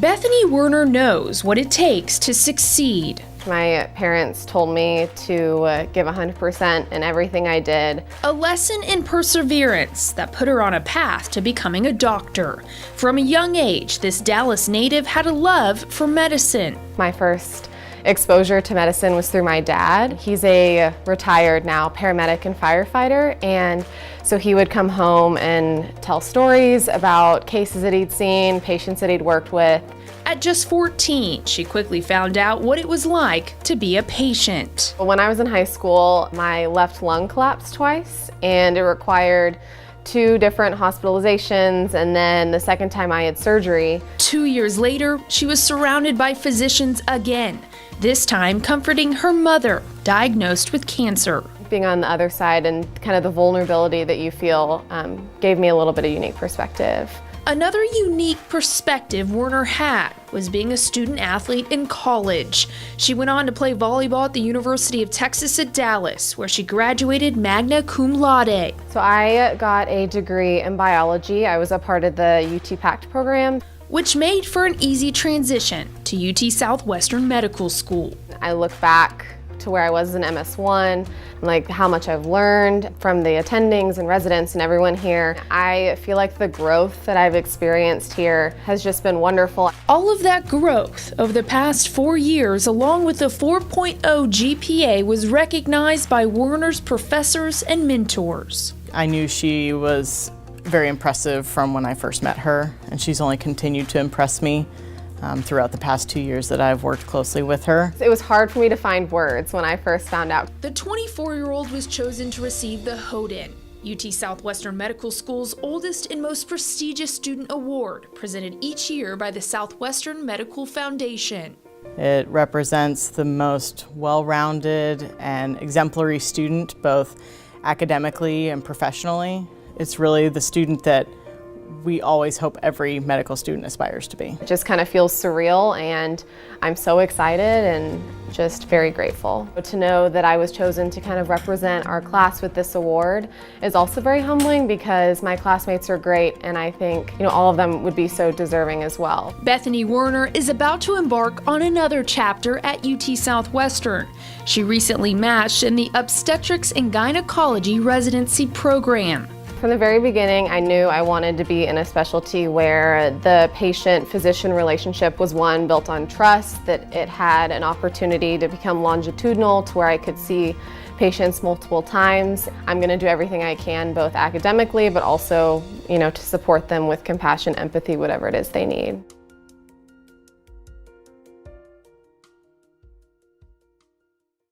Bethany Werner knows what it takes to succeed. My parents told me to give 100% in everything I did. A lesson in perseverance that put her on a path to becoming a doctor. From a young age, this Dallas native had a love for medicine. My first exposure to medicine was through my dad. He's a retired now paramedic and firefighter, and so he would come home and tell stories about cases that he'd seen, patients that he'd worked with. At just 14, she quickly found out what it was like to be a patient. When I was in high school, my left lung collapsed twice, and it required 2 different hospitalizations, and then the second time I had surgery. 2 years later, she was surrounded by physicians again, this time comforting her mother, diagnosed with cancer. Being on the other side and kind of the vulnerability that you feel gave me a little bit of unique perspective. Another unique perspective Werner had was being a student athlete in college. She went on to play volleyball at the University of Texas at Dallas, where she graduated magna cum laude. So I got a degree in biology. I was a part of the UT PACT program, which made for an easy transition to UT Southwestern Medical School. I look back to where I was in MS1, like how much I've learned from the attendings and residents and everyone here. I feel like the growth that I've experienced here has just been wonderful. All of that growth over the past 4 years, along with a 4.0 GPA, was recognized by Werner's professors and mentors. I knew she was very impressive from when I first met her, and she's only continued to impress me throughout the past 2 years that I've worked closely with her. It was hard for me to find words when I first found out. The 24-year-old was chosen to receive the Hoden, UT Southwestern Medical School's oldest and most prestigious student award, presented each year by the Southwestern Medical Foundation. It represents the most well-rounded and exemplary student, both academically and professionally. It's really the student that we always hope every medical student aspires to be. It just kind of feels surreal, and I'm so excited and just very grateful. To know that I was chosen to kind of represent our class with this award is also very humbling, because my classmates are great, and I think all of them would be so deserving as well. Bethany Werner is about to embark on another chapter at UT Southwestern. She recently matched in the obstetrics and gynecology residency program. From the very beginning, I knew I wanted to be in a specialty where the patient-physician relationship was one built on trust, that it had an opportunity to become longitudinal to where I could see patients multiple times. I'm going to do everything I can, both academically, but also, to support them with compassion, empathy, whatever it is they need.